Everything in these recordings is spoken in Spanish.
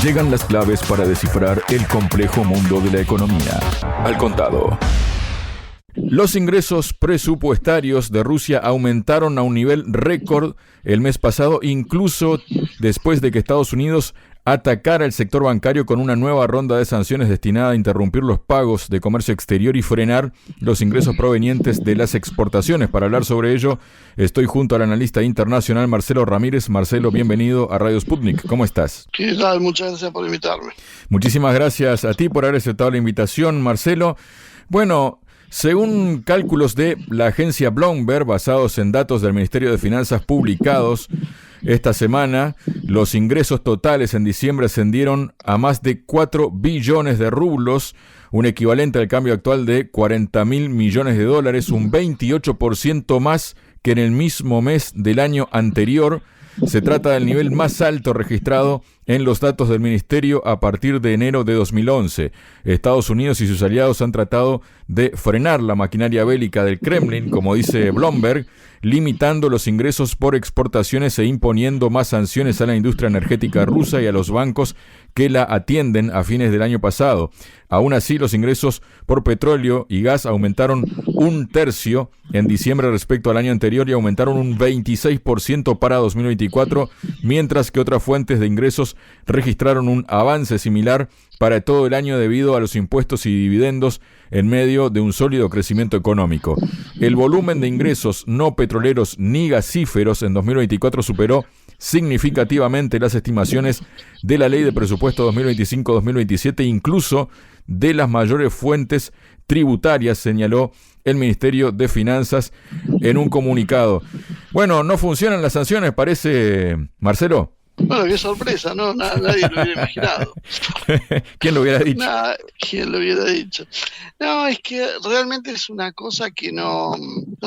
Llegan las claves para descifrar el complejo mundo de la economía. Al contado. Los ingresos presupuestarios de Rusia aumentaron a un nivel récord el mes pasado, incluso después de que Estados Unidos atacara el sector bancario con una nueva ronda de sanciones destinada a interrumpir los pagos de comercio exterior y frenar los ingresos provenientes de las exportaciones. Para hablar sobre ello, estoy junto al analista internacional Marcelo Ramírez. Marcelo, bienvenido a Radio Sputnik. ¿Cómo estás? ¿Qué tal? Muchas gracias por invitarme. Muchísimas gracias a ti por haber aceptado la invitación, Marcelo. Bueno, según cálculos de la agencia Bloomberg, basados en datos del Ministerio de Finanzas publicados esta semana, los ingresos totales en diciembre ascendieron a más de 4 billones de rublos, un equivalente al cambio actual de 40.000 millones de dólares, un 28% más que en el mismo mes del año anterior. Se trata del nivel más alto registrado en los datos del ministerio a partir de enero de 2011. Estados Unidos y sus aliados han tratado de frenar la maquinaria bélica del Kremlin, como dice Bloomberg, limitando los ingresos por exportaciones e imponiendo más sanciones a la industria energética rusa y a los bancos que la atienden a fines del año pasado. Aún así, los ingresos por petróleo y gas aumentaron un tercio en diciembre respecto al año anterior y aumentaron un 26% para 2024, mientras que otras fuentes de ingresos registraron un avance similar para todo el año debido a los impuestos y dividendos en medio de un sólido crecimiento económico. El volumen de ingresos no petroleros ni gasíferos en 2024 superó significativamente las estimaciones de la Ley de Presupuesto 2025-2027, incluso de las mayores fuentes tributarias, señaló el Ministerio de Finanzas en un comunicado. Bueno, no funcionan las sanciones, parece, Marcelo. Bueno, qué sorpresa, ¿no? Nadie lo hubiera imaginado. ¿Quién lo hubiera dicho? ¿Quién lo hubiera dicho? No, es que realmente es una cosa que no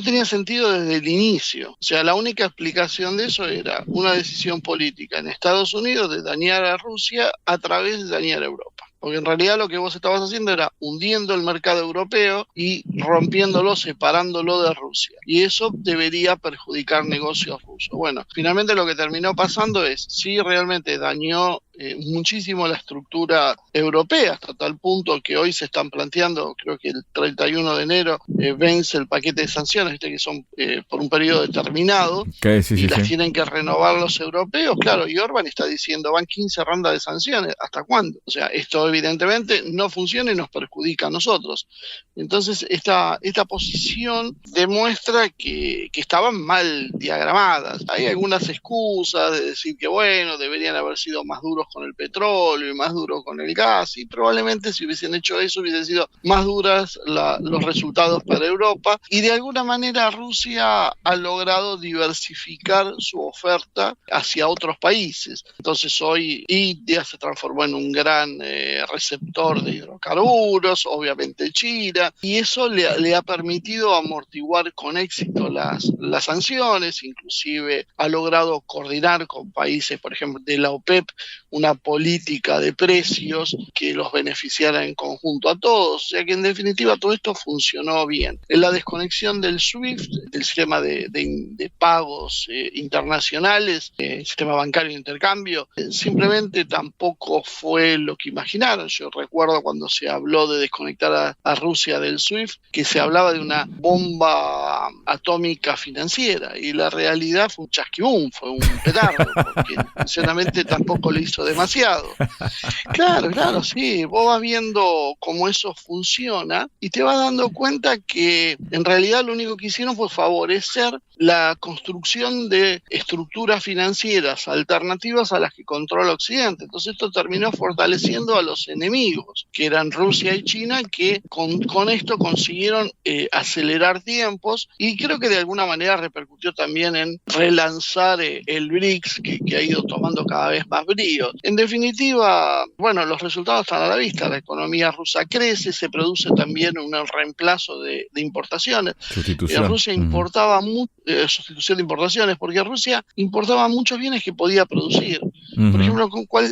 tenía sentido desde el inicio. O sea, la única explicación de eso era una decisión política en Estados Unidos de dañar a Rusia a través de dañar a Europa. Porque en realidad lo que vos estabas haciendo era hundiendo el mercado europeo y rompiéndolo, separándolo de Rusia. Y eso debería perjudicar negocios rusos. Bueno, finalmente lo que terminó pasando es, sí, realmente dañó muchísimo la estructura europea, hasta tal punto que hoy se están planteando, creo que el 31 de enero vence el paquete de sanciones, que son por un periodo determinado, y las tienen que renovar los europeos. Claro, y Orbán está diciendo, van 15 rondas de sanciones, ¿hasta cuándo? O sea, esto evidentemente no funciona y nos perjudica a nosotros. Entonces, esta posición demuestra que estaban mal diagramadas. Hay algunas excusas de decir que, bueno, deberían haber sido más duros con el petróleo y más duros con el gas, y probablemente si hubiesen hecho eso hubiesen sido más duras los resultados para Europa, y de alguna manera Rusia ha logrado diversificar su oferta hacia otros países. Entonces hoy India se transformó en un gran receptor de hidrocarburos, obviamente China, y eso le ha permitido amortiguar con éxito las sanciones. Inclusive ha logrado coordinar con países, por ejemplo, de la OPEP, una política de precios que los beneficiara en conjunto a todos. O sea que en definitiva todo esto funcionó bien. En la desconexión del SWIFT, del sistema de pagos internacionales, sistema bancario de intercambio, simplemente tampoco fue lo que imaginaron. Yo recuerdo cuando se habló de desconectar a Rusia del SWIFT, que se hablaba de una bomba atómica financiera, y la realidad fue un chasquibum, fue un petardo, porque sinceramente tampoco le hizo demasiado. Claro, sí, vos vas viendo cómo eso funciona y te vas dando cuenta que en realidad lo único que hicieron fue favorecer la construcción de estructuras financieras alternativas a las que controla Occidente. Entonces esto terminó fortaleciendo a los enemigos, que eran Rusia y China, que con esto consiguieron acelerar tiempos, y creo que de alguna manera repercutió también en relanzar el BRICS, que ha ido tomando cada vez más brío. En definitiva, bueno, los resultados están a la vista. La economía rusa crece, se produce también un reemplazo de importaciones. Rusia importaba sustitución de importaciones, porque Rusia importaba muchos bienes que podía producir. Por ejemplo,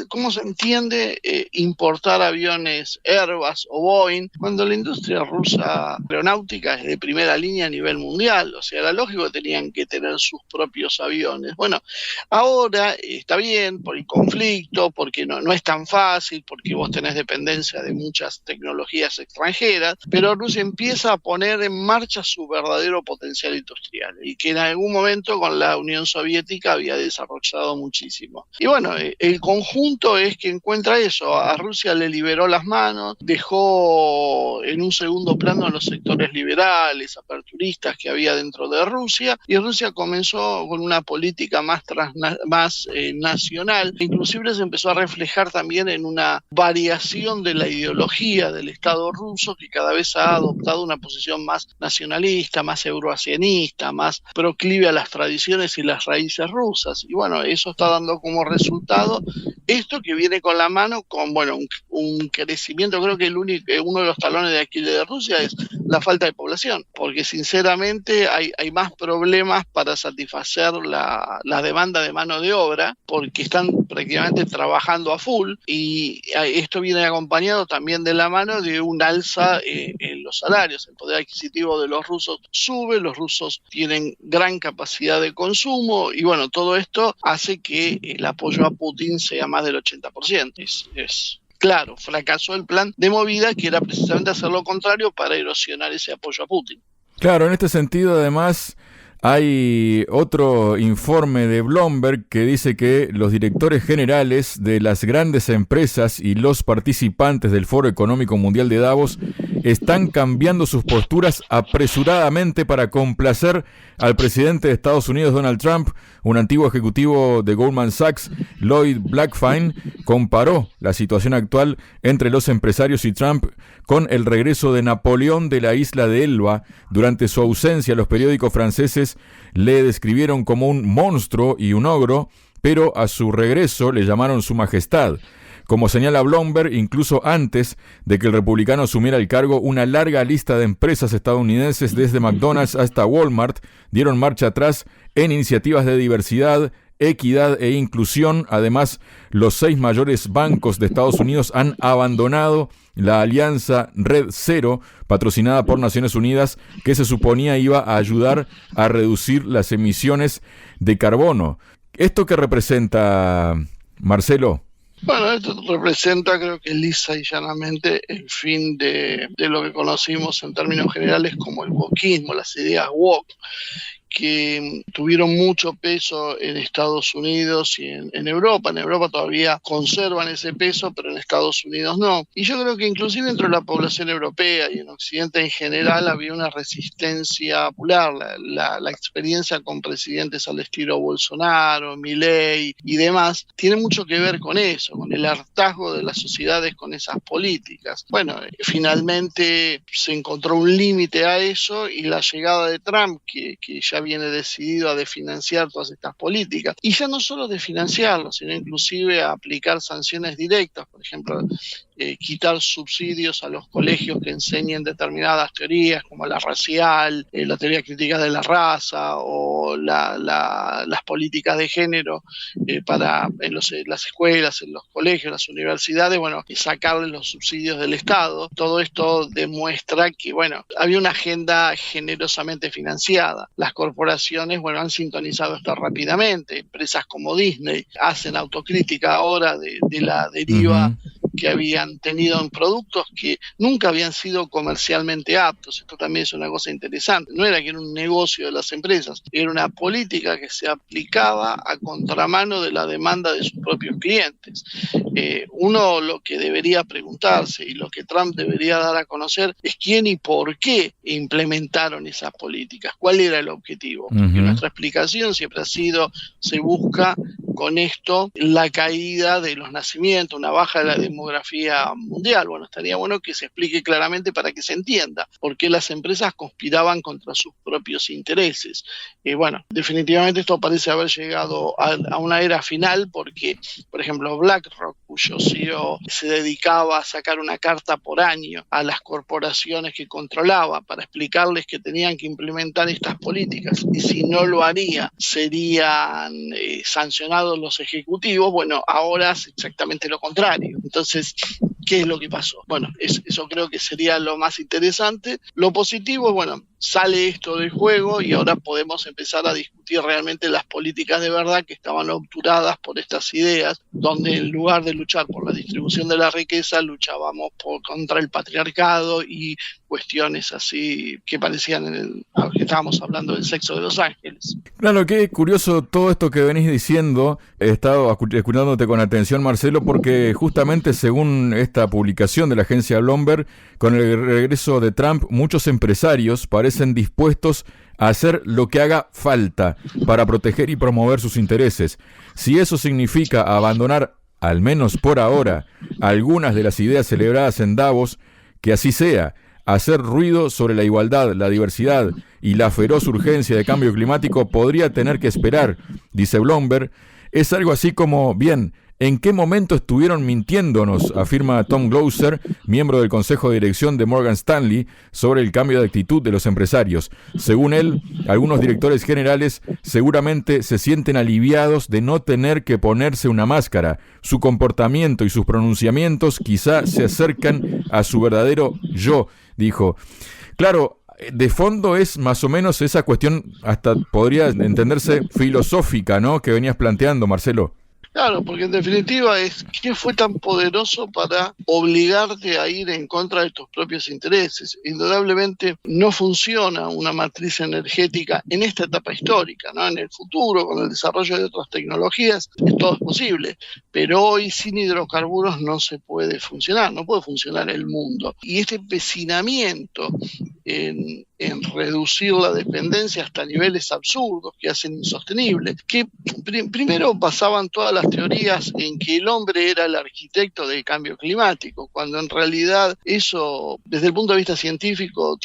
¿cómo se entiende importar aviones Airbus o Boeing cuando la industria rusa aeronáutica es de primera línea a nivel mundial? O sea, era lógico que tenían que tener sus propios aviones. Bueno, ahora está bien por el conflicto, porque no es tan fácil, porque vos tenés dependencia de muchas tecnologías extranjeras, pero Rusia empieza a poner en marcha su verdadero potencial industrial y que en algún momento con la Unión Soviética había desarrollado muchísimo. Y bueno, el conjunto es que encuentra eso, a Rusia le liberó las manos, dejó en un segundo plano a los sectores liberales, aperturistas que había dentro de Rusia, y Rusia comenzó con una política más nacional, inclusive se empezó a reflejar también en una variación de la ideología del Estado ruso, que cada vez ha adoptado una posición más nacionalista, más euroasianista, más proclive a las tradiciones y las raíces rusas. Y bueno, eso está dando como resultado esto que viene con la mano con, bueno, un crecimiento. Creo que uno de los talones de Aquiles de Rusia es la falta de población, porque sinceramente hay más problemas para satisfacer la demanda de mano de obra, porque están prácticamente trabajando a full, y esto viene acompañado también de la mano de un alza en los salarios. El poder adquisitivo de los rusos sube, los rusos tienen gran capacidad de consumo, y bueno, todo esto hace que el apoyo a Putin sea más del 80%. Claro, fracasó el plan de movida, que era precisamente hacer lo contrario para erosionar ese apoyo a Putin. Claro, en este sentido, además, hay otro informe de Bloomberg que dice que los directores generales de las grandes empresas y los participantes del Foro Económico Mundial de Davos están cambiando sus posturas apresuradamente para complacer al presidente de Estados Unidos, Donald Trump. Un antiguo ejecutivo de Goldman Sachs, Lloyd Blankfein, comparó la situación actual entre los empresarios y Trump con el regreso de Napoleón de la isla de Elba. Durante su ausencia, los periódicos franceses le describieron como un monstruo y un ogro, pero a su regreso le llamaron su majestad. Como señala Bloomberg, incluso antes de que el republicano asumiera el cargo, una larga lista de empresas estadounidenses, desde McDonald's hasta Walmart, dieron marcha atrás en iniciativas de diversidad, equidad e inclusión. Además, los 6 mayores bancos de Estados Unidos han abandonado la alianza Red Zero, patrocinada por Naciones Unidas, que se suponía iba a ayudar a reducir las emisiones de carbono. ¿Esto qué representa, Marcelo? Bueno, esto representa, creo que lisa y llanamente, el fin de lo que conocimos en términos generales como el wokismo, las ideas woke, que tuvieron mucho peso en Estados Unidos y en Europa. En Europa todavía conservan ese peso, pero en Estados Unidos no. Y yo creo que inclusive entre la población europea y en Occidente en general había una resistencia popular. La experiencia con presidentes al estilo Bolsonaro, Milei y demás tiene mucho que ver con eso, con el hartazgo de las sociedades con esas políticas. Bueno, finalmente se encontró un límite a eso, y la llegada de Trump, que ya viene decidido a desfinanciar todas estas políticas, y ya no solo desfinanciarlo, sino inclusive a aplicar sanciones directas, por ejemplo, quitar subsidios a los colegios que enseñen determinadas teorías como la racial, la teoría crítica de la raza o las políticas de género en las escuelas, en los colegios, las universidades, bueno, y sacarles los subsidios del Estado. Todo esto demuestra que, bueno, había una agenda generosamente financiada. Las corporaciones, bueno, han sintonizado esto rápidamente. Empresas como Disney hacen autocrítica ahora de la deriva que habían tenido en productos que nunca habían sido comercialmente aptos. Esto también es una cosa interesante. No era que era un negocio de las empresas, era una política que se aplicaba a contramano de la demanda de sus propios clientes. Uno lo que debería preguntarse, y lo que Trump debería dar a conocer, es quién y por qué implementaron esas políticas, cuál era el objetivo. Porque nuestra explicación siempre ha sido, se busca con esto la caída de los nacimientos, una baja de la demografía mundial. Bueno, estaría bueno que se explique claramente para que se entienda por qué las empresas conspiraban contra sus propios intereses. Bueno, definitivamente esto parece haber llegado a una era final, porque, por ejemplo, BlackRock, cuyo CEO se dedicaba a sacar una carta por año a las corporaciones que controlaba para explicarles que tenían que implementar estas políticas y si no lo haría serían sancionados los ejecutivos. Bueno, ahora es exactamente lo contrario. Entonces, ¿qué es lo que pasó? Bueno, eso creo que sería lo más interesante. Lo positivo es, bueno, sale esto del juego y ahora podemos empezar a discutir realmente las políticas de verdad que estaban obturadas por estas ideas, donde en lugar de luchar por la distribución de la riqueza, luchábamos contra el patriarcado y cuestiones así que parecían que estábamos hablando del sexo de los ángeles. Claro, qué curioso todo esto que venís diciendo. He estado escuchándote con atención, Marcelo, porque justamente según esta publicación de la agencia Bloomberg, con el regreso de Trump, muchos empresarios parecen dispuestos a hacer lo que haga falta para proteger y promover sus intereses. Si eso significa abandonar, al menos por ahora, algunas de las ideas celebradas en Davos, que así sea. Hacer ruido sobre la igualdad, la diversidad y la feroz urgencia de cambio climático podría tener que esperar, dice Bloomberg. Es algo así como, bien, ¿en qué momento estuvieron mintiéndonos?, afirma Tom Glauser, miembro del Consejo de Dirección de Morgan Stanley, sobre el cambio de actitud de los empresarios. Según él, algunos directores generales seguramente se sienten aliviados de no tener que ponerse una máscara. Su comportamiento y sus pronunciamientos quizá se acercan a su verdadero yo, dijo. Claro, de fondo es más o menos esa cuestión, hasta podría entenderse filosófica, ¿no?, que venías planteando, Marcelo. Claro, porque en definitiva es ¿qué fue tan poderoso para obligarte a ir en contra de tus propios intereses? Indudablemente no funciona una matriz energética en esta etapa histórica, ¿no? En el futuro, con el desarrollo de otras tecnologías, todo es posible, pero hoy sin hidrocarburos no se puede funcionar, no puede funcionar el mundo. Y este empecinamiento en reducir la dependencia hasta niveles absurdos que hacen insostenible, que primero basaban todas las teorías en que el hombre era el arquitecto del cambio climático, cuando en realidad eso, desde el punto de vista científico,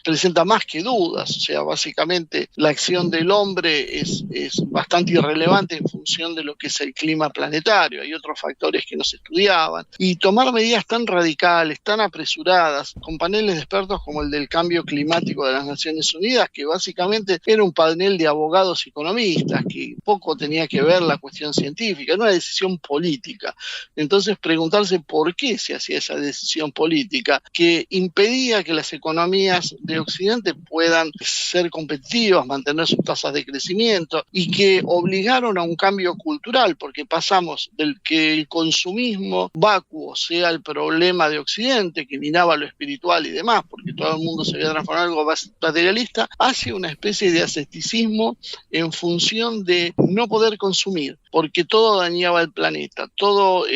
presenta más que dudas. O sea, básicamente la acción del hombre es bastante irrelevante en función de lo que es el clima planetario. Hay otros factores que no se estudiaban. Y tomar medidas tan radicales, tan apresuradas, con paneles de expertos como el del cambio climático de las Naciones Unidas, que básicamente era un panel de abogados y economistas, que poco tenía que ver la cuestión científica, era una decisión política. Entonces preguntarse por qué se hacía esa decisión política, que impedía que las economías de Occidente puedan ser competitivas, mantener sus tasas de crecimiento, y que obligaron a un cambio cultural, porque pasamos del que el consumismo vacuo sea el problema de Occidente, que minaba lo espiritual y demás, porque todo el mundo se había transformado en algo materialista, hacia una especie de asceticismo en función de no poder consumir, porque todo dañaba el planeta, todo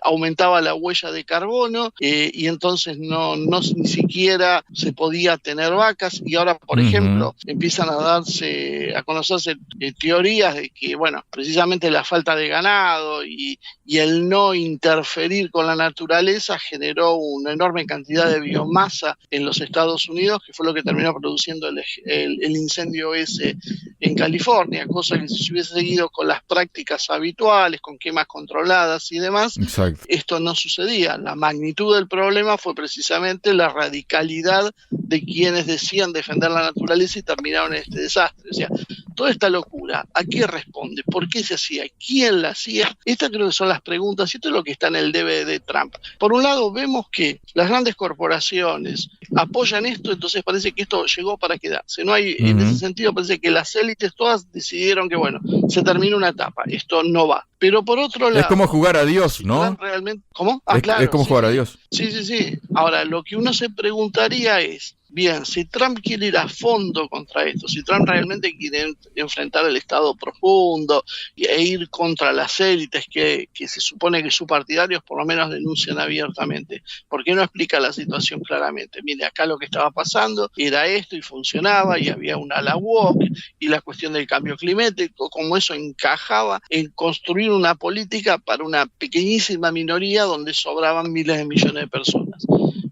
aumentaba la huella de carbono, y entonces ni siquiera se podía tener vacas. Y ahora, por ejemplo, empiezan a conocerse teorías de que, bueno, precisamente la falta de ganado y el no interferir con la naturaleza generó una enorme cantidad de biomasa en los Estados Unidos, que fue lo que terminó produciendo el incendio ese en California, cosa que si se hubiese seguido con las prácticas habituales, con quemas controladas y demás, exacto, esto no sucedía. La magnitud del problema fue precisamente la radicalidad de quienes decían defender la naturaleza y terminaron en este desastre. O sea, toda esta locura, ¿a qué responde? ¿Por qué se hacía? ¿Quién la hacía? Estas creo que son las preguntas, y esto es lo que está en el debe de Trump. Por un lado, vemos que las grandes corporaciones apoyan esto, entonces parece que esto llegó para quedarse. No hay, en ese sentido, parece que las élites todas decidieron que, bueno, se termina una etapa, esto no va. Pero por otro lado... Es como jugar a Dios, ¿no? Realmente, ¿cómo? Claro, es como jugar a Dios. Sí. Ahora, lo que uno se preguntaría es, bien, si Trump quiere ir a fondo contra esto, si Trump realmente quiere enfrentar el Estado profundo e ir contra las élites que se supone que sus partidarios por lo menos denuncian abiertamente, ¿por qué no explica la situación claramente? Mire, acá lo que estaba pasando era esto y funcionaba y había una ala woke y la cuestión del cambio climático, cómo eso encajaba en construir una política para una pequeñísima minoría donde sobraban miles de millones de personas.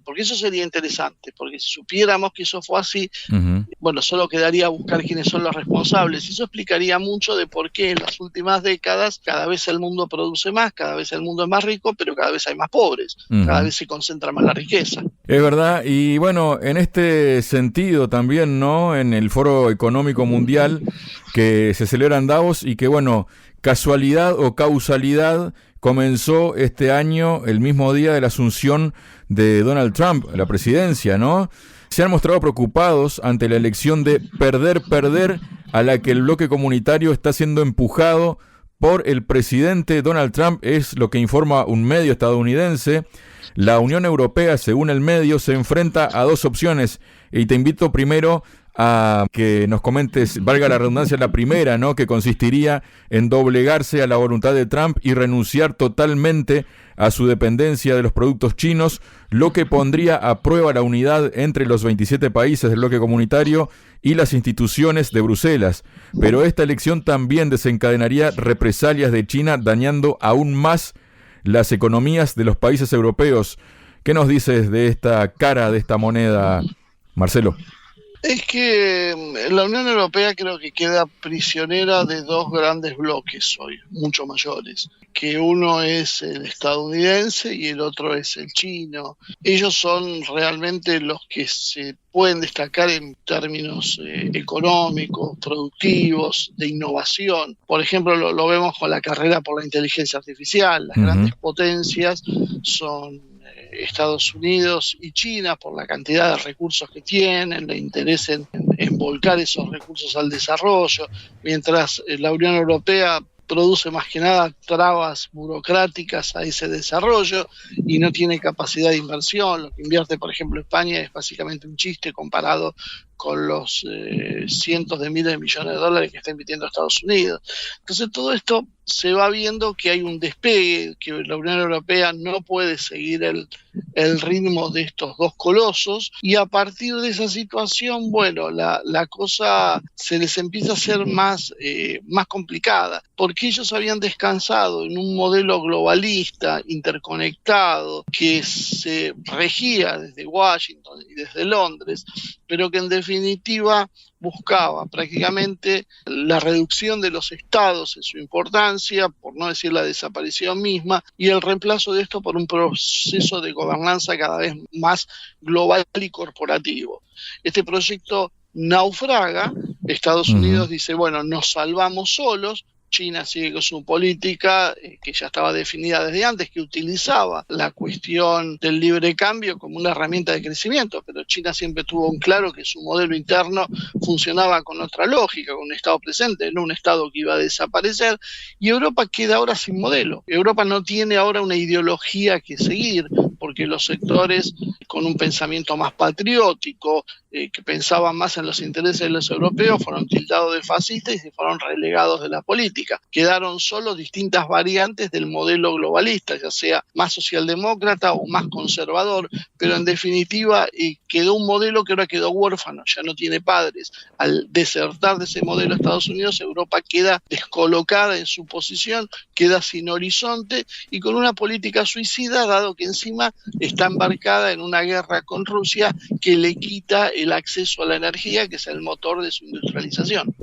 porque eso sería interesante, porque si supiéramos que eso fue así, bueno, solo quedaría buscar quiénes son los responsables, y eso explicaría mucho de por qué en las últimas décadas cada vez el mundo produce más, cada vez el mundo es más rico, pero cada vez hay más pobres, cada vez se concentra más la riqueza. Es verdad, y bueno, en este sentido también, ¿no? En el Foro Económico Mundial que se celebra en Davos y que, bueno, casualidad o causalidad, comenzó este año el mismo día de la asunción de Donald Trump a la presidencia, ¿no? Se han mostrado preocupados ante la elección de perder a la que el bloque comunitario está siendo empujado por el presidente Donald Trump, es lo que informa un medio estadounidense. La Unión Europea, según el medio, se enfrenta a dos opciones, y te invito primero a que nos comentes, valga la redundancia, la primera, ¿no? Que consistiría en doblegarse a la voluntad de Trump y renunciar totalmente a su dependencia de los productos chinos, lo que pondría a prueba la unidad entre los 27 países del bloque comunitario y las instituciones de Bruselas. Pero esta elección también desencadenaría represalias de China, dañando aún más las economías de los países europeos. ¿Qué nos dices de esta cara de esta moneda, Marcelo? Es que la Unión Europea creo que queda prisionera de dos grandes bloques hoy, mucho mayores, que uno es el estadounidense y el otro es el chino. Ellos son realmente los que se pueden destacar en términos económicos, productivos, de innovación. Por ejemplo, lo vemos con la carrera por la inteligencia artificial. Las grandes potencias son Estados Unidos y China, por la cantidad de recursos que tienen, le interesa en volcar esos recursos al desarrollo, mientras la Unión Europea produce más que nada trabas burocráticas a ese desarrollo y no tiene capacidad de inversión. Lo que invierte, por ejemplo, España es básicamente un chiste comparado con los cientos de miles de millones de dólares que está invirtiendo Estados Unidos. Entonces todo esto se va viendo que hay un despegue, que la Unión Europea no puede seguir el ritmo de estos dos colosos, y a partir de esa situación, bueno, la cosa se les empieza a hacer más complicada, porque ellos habían descansado en un modelo globalista, interconectado, que se regía desde Washington y desde Londres, pero que en definitiva buscaba prácticamente la reducción de los estados en su importancia, por no decir la desaparición misma, y el reemplazo de esto por un proceso de gobernanza cada vez más global y corporativo. Este proyecto naufraga, Estados Unidos dice, bueno, nos salvamos solos. China sigue con su política que ya estaba definida desde antes, que utilizaba la cuestión del libre cambio como una herramienta de crecimiento, pero China siempre tuvo en claro que su modelo interno funcionaba con otra lógica, con un Estado presente, no un Estado que iba a desaparecer, y Europa queda ahora sin modelo. Europa no tiene ahora una ideología que seguir, porque los sectores con un pensamiento más patriótico, que pensaban más en los intereses de los europeos, fueron tildados de fascistas y se fueron relegados de la política. Quedaron solo distintas variantes del modelo globalista, ya sea más socialdemócrata o más conservador, pero en definitiva quedó un modelo que ahora quedó huérfano, ya no tiene padres. Al desertar de ese modelo Estados Unidos, Europa queda descolocada en su posición, queda sin horizonte y con una política suicida, dado que encima está embarcada en una guerra con Rusia que le quita el acceso a la energía, que es el motor de su industrialización.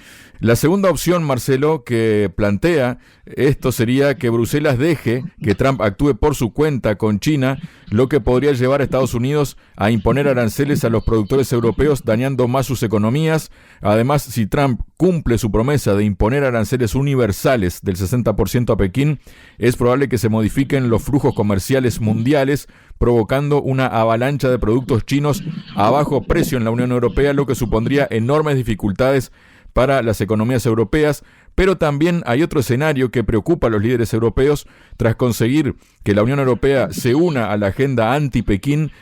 La segunda opción, Marcelo, que plantea esto sería que Bruselas deje que Trump actúe por su cuenta con China, lo que podría llevar a Estados Unidos a imponer aranceles a los productores europeos, dañando más sus economías. Además, si Trump cumple su promesa de imponer aranceles universales del 60% a Pekín, es probable que se modifiquen los flujos comerciales mundiales, provocando una avalancha de productos chinos a bajo precio en la Unión Europea, lo que supondría enormes dificultades para las economías europeas. Pero también hay otro escenario que preocupa a los líderes europeos. Tras conseguir que la Unión Europea se una a la agenda anti-Pekín,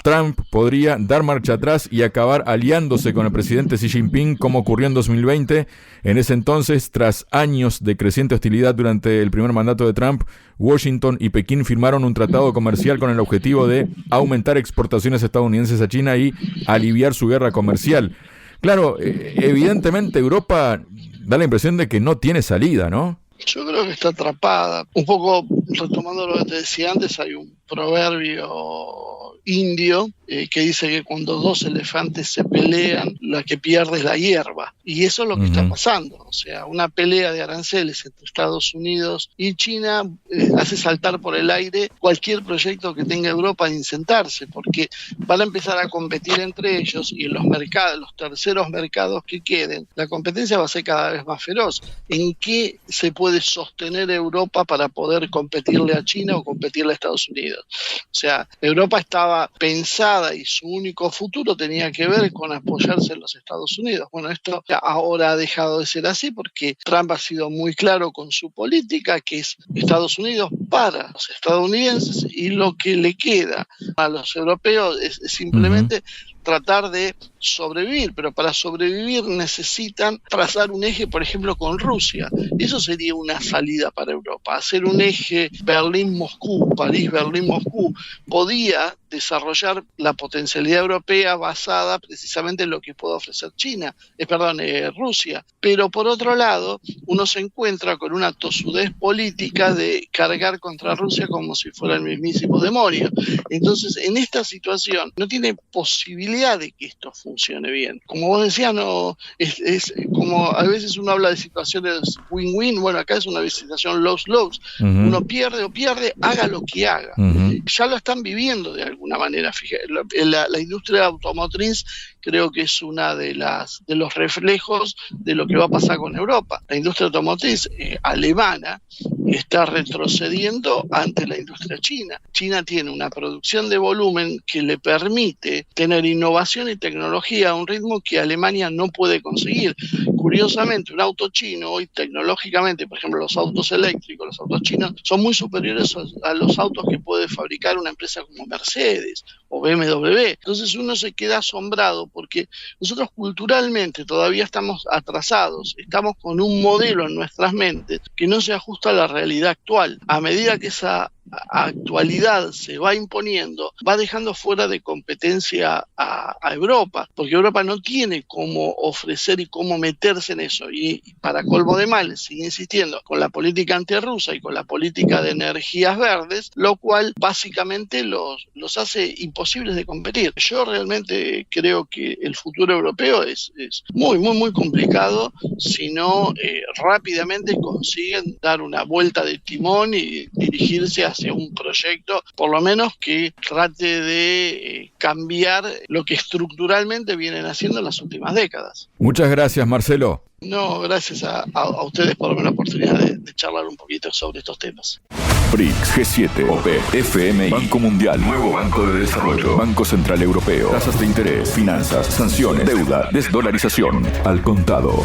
Trump podría dar marcha atrás y acabar aliándose con el presidente Xi Jinping, como ocurrió en 2020. En ese entonces, tras años de creciente hostilidad durante el primer mandato de Trump, Washington y Pekín firmaron un tratado comercial con el objetivo de aumentar exportaciones estadounidenses a China y aliviar su guerra comercial. Claro, evidentemente Europa da la impresión de que no tiene salida, ¿no? Yo creo que está atrapada. Un poco retomando lo que te decía antes, hay un proverbio indio que dice que cuando dos elefantes se pelean, la que pierde es la hierba. Y eso es lo que está pasando. O sea, una pelea de aranceles entre Estados Unidos y China hace saltar por el aire cualquier proyecto que tenga Europa de insertarse, porque van a empezar a competir entre ellos y en los mercados, los terceros mercados que queden, la competencia va a ser cada vez más feroz. ¿En qué se puede sostener Europa para poder competirle a China o competirle a Estados Unidos? O sea, Europa estaba pensada y su único futuro tenía que ver con apoyarse en los Estados Unidos. Bueno, esto ahora ha dejado de ser así porque Trump ha sido muy claro con su política, que es Estados Unidos para los estadounidenses, y lo que le queda a los europeos es simplemente tratar de sobrevivir, pero para sobrevivir necesitan trazar un eje, por ejemplo, con Rusia. Eso sería una salida para Europa, hacer un eje Berlín-Moscú, París-Berlín-Moscú. Podía desarrollar la potencialidad europea basada precisamente en lo que puede ofrecer Rusia. Pero por otro lado, uno se encuentra con una tosudez política de cargar contra Rusia como si fuera el mismísimo demonio. Entonces, en esta situación no tiene posibilidad de que esto funcione bien. Como vos decías, no es como a veces uno habla de situaciones win-win. Bueno, acá es una situación lose-lose. Uno pierde, haga lo que haga. Ya lo están viviendo de alguna manera. Fíjate, la industria automotriz creo que es una de los reflejos de lo que va a pasar con Europa. La industria automotriz alemana está retrocediendo ante la industria china. China tiene una producción de volumen que le permite tener innovación y tecnología a un ritmo que Alemania no puede conseguir. Curiosamente, un auto chino hoy tecnológicamente, por ejemplo, los autos eléctricos, los autos chinos, son muy superiores a los autos que puede fabricar una empresa como Mercedes o BMW. Entonces uno se queda asombrado porque nosotros culturalmente todavía estamos atrasados, estamos con un modelo en nuestras mentes que no se ajusta a la realidad actual. A medida que esa actualidad se va imponiendo, va dejando fuera de competencia a Europa, porque Europa no tiene cómo ofrecer y cómo meterse en eso, y para colmo de males sigue insistiendo con la política antirrusa y con la política de energías verdes, lo cual básicamente los hace imposibles de competir. Yo realmente creo que el futuro europeo es muy, muy, muy complicado si no rápidamente consiguen dar una vuelta de timón y dirigirse hacia un proyecto, por lo menos que trate de cambiar lo que estructuralmente vienen haciendo en las últimas décadas. Muchas gracias, Marcelo. No, gracias a ustedes por darme la oportunidad de charlar un poquito sobre estos temas. BRICS, G7, OPEC, FMI, Banco Mundial, Nuevo Banco de Desarrollo, Banco Central Europeo, tasas de interés, finanzas, sanciones, deuda, desdolarización, al contado.